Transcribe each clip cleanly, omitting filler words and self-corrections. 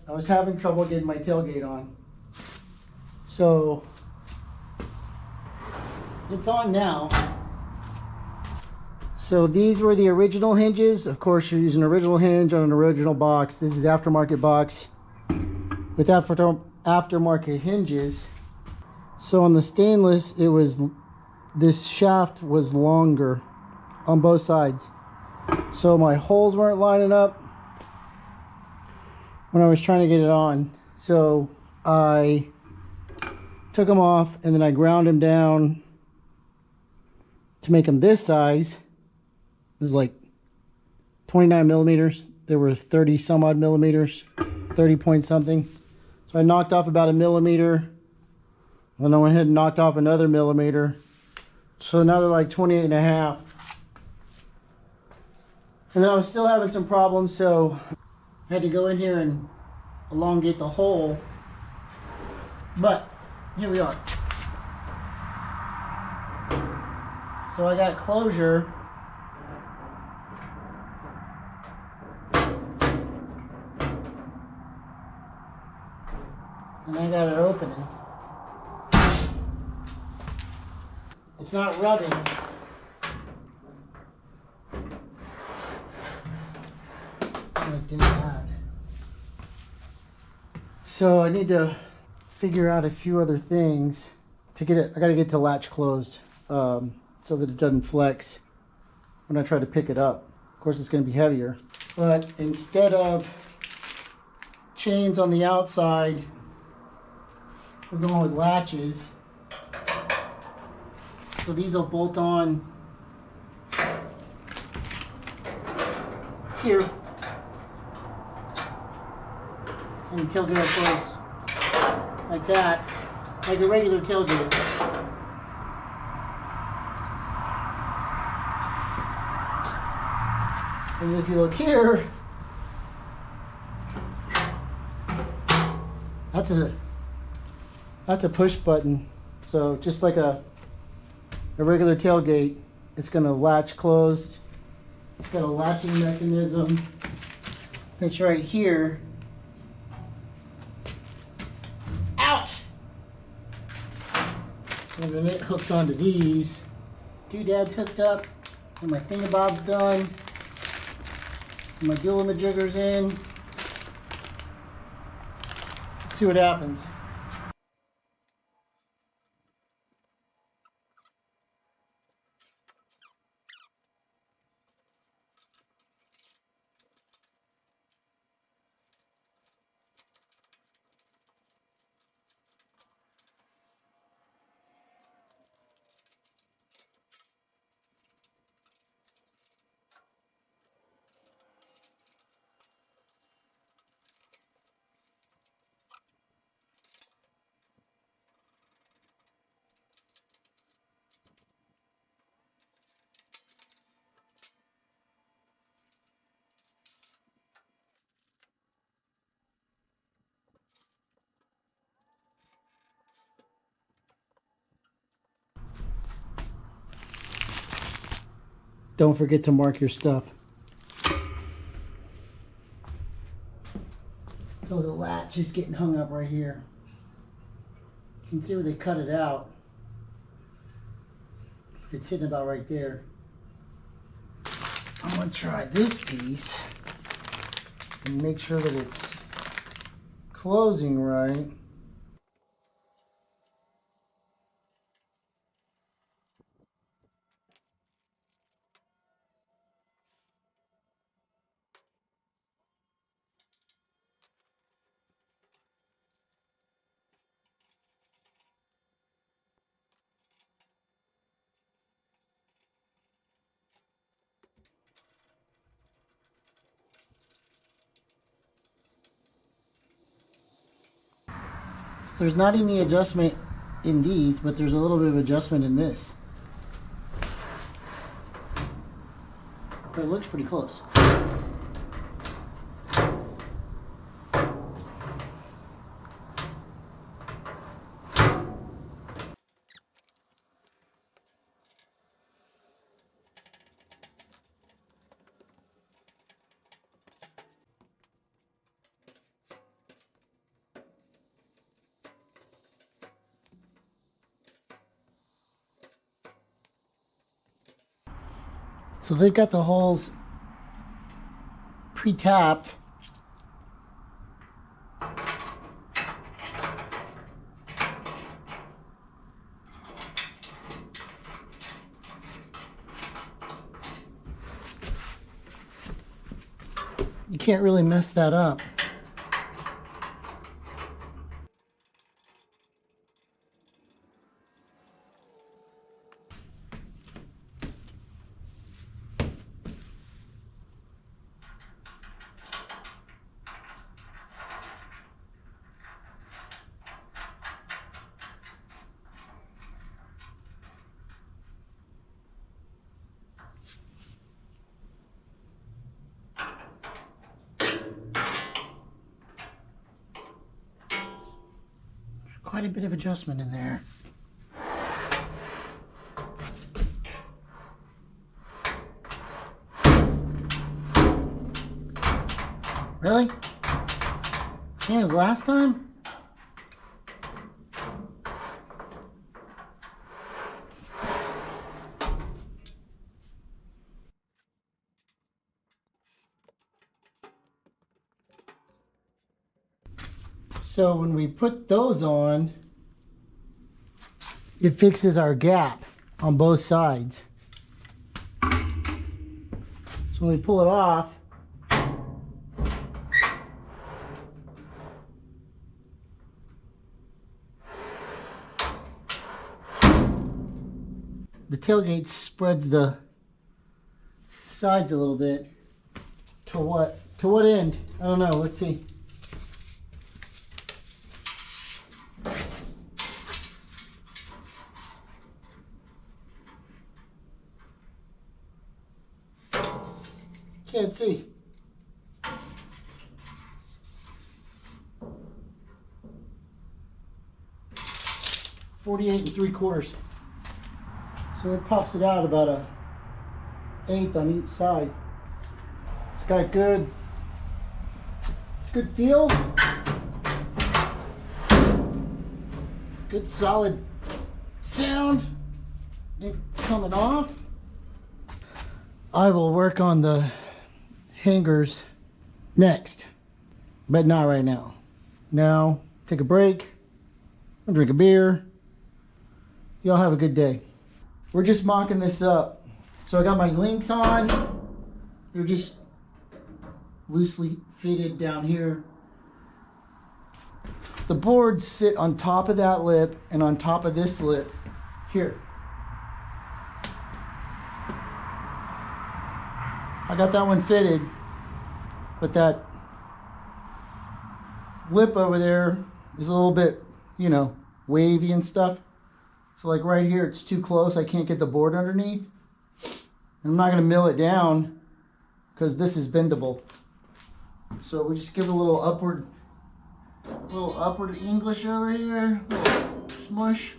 I was having trouble getting my tailgate on. So it's on now. So these were the original hinges. Of course, you're using an original hinge on an original box. This is aftermarket box with aftermarket hinges. So on the stainless, this shaft was longer on both sides. So my holes weren't lining up when I was trying to get it on. So I took them off and then I ground them down to make them this size. It was like 29 millimeters. There were 30 some odd millimeters, 30 point something. So I knocked off about a millimeter. Then I went ahead and knocked off another millimeter. So now they're like 28 and a half. And then I was still having some problems, so I had to go in here and elongate the hole. But here we are. So I got closure. And I got it opening. It's not rubbing. Like that. So I need to figure out a few other things to get it. I gotta get the latch closed so that it doesn't flex when I try to pick it up. Of course, it's gonna be heavier. But instead of chains on the outside, we're going with latches. So these will bolt on here. And the tailgate will close like that, like a regular tailgate. And if you look here, that's a push button. So just like a regular tailgate, it's going to latch closed. It's got a latching mechanism that's right here. Ouch! And then it hooks onto these. Doodad's hooked up, and my thingamabob's done. And my dual-majigger's in. Let's see what happens. Don't forget to mark your stuff. So the latch is getting hung up right here. You can see where they cut it out. It's sitting about right there. I'm going to try this piece and make sure that it's closing right. There's not any adjustment in these, but there's a little bit of adjustment in this. But it looks pretty close. So they've got the holes pre-tapped. You can't really mess that up. Quite a bit of adjustment in there. Really? Same as last time? So when we put those on, it fixes our gap on both sides. So when we pull it off, the tailgate spreads the sides a little bit. To what end? I don't know. Let's see. Can't see. .48 3/4. So it pops it out about a 1/8 on each side. It's got good feel. Good solid sound. Ain't coming off. I will work on the hangers next, but not right now. Now, take a break, I'll drink a beer. Y'all have a good day. We're just mocking this up. So I got my links on. They're just loosely fitted down here. The boards sit on top of that lip and on top of this lip here. I got that one fitted, but that lip over there is a little bit, you know, wavy and stuff. So like right here, it's too close. I can't get the board underneath. I'm not gonna mill it down because this is bendable. So we just give it a little upward English over here, a little smush.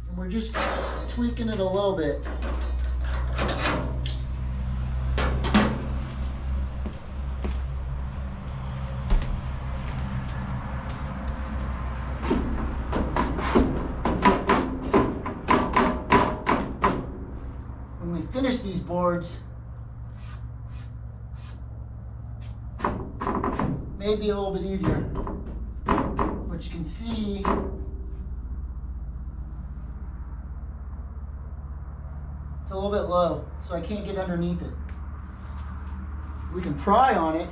And we're just tweaking it a little bit. Finish these boards, maybe a little bit easier, but you can see it's a little bit low, so I can't get underneath it. We can pry on it,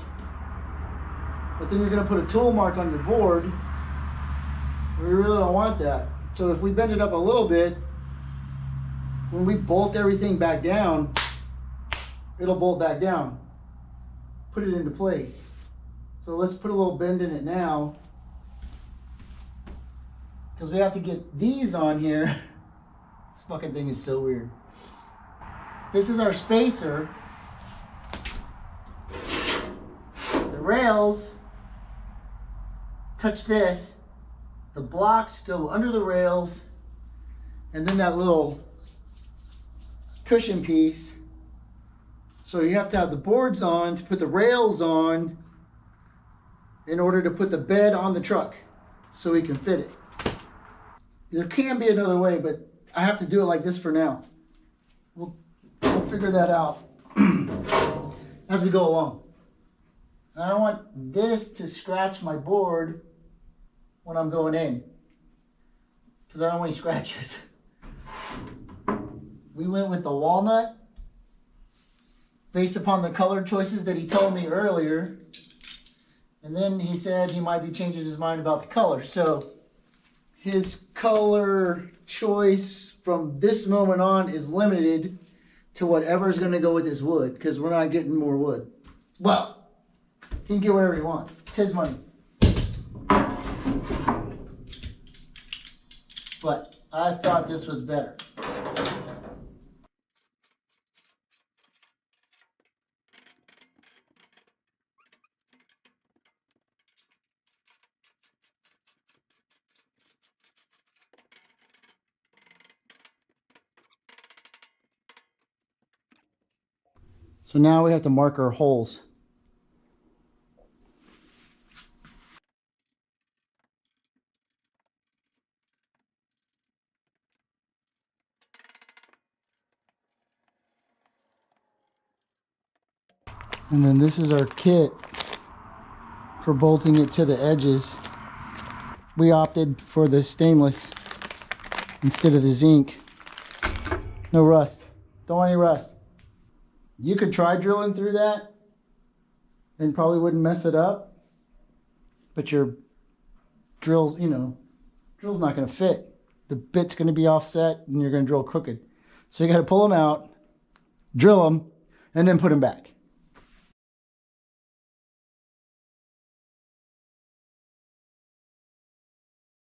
but then you're going to put a tool mark on your board. We really don't want that. So if we bend it up a little bit, when we bolt everything back down, it'll bolt back down. Put it into place. So let's put a little bend in it now, because we have to get these on here. This fucking thing is so weird. This is our spacer. The rails touch this. The blocks go under the rails, and then that little cushion piece. So you have to have the boards on to put the rails on, in order to put the bed on the truck so we can fit it. There can be another way, but I have to do it like this for now. We'll figure that out as we go along. And I don't want this to scratch my board when I'm going in, because I don't want any scratches. We went with the walnut based upon the color choices that he told me earlier. And then he said he might be changing his mind about the color. So his color choice from this moment on is limited to whatever's going to go with this wood, because we're not getting more wood. Well, he can get whatever he wants. It's his money. But I thought this was better. So now we have to mark our holes. And then this is our kit for bolting it to the edges. We opted for the stainless instead of the zinc. No rust. Don't want any rust. You could try drilling through that and probably wouldn't mess it up, but your drill's, drill's not going to fit. The bit's going to be offset and you're going to drill crooked. So you got to pull them out, drill them, and then put them back.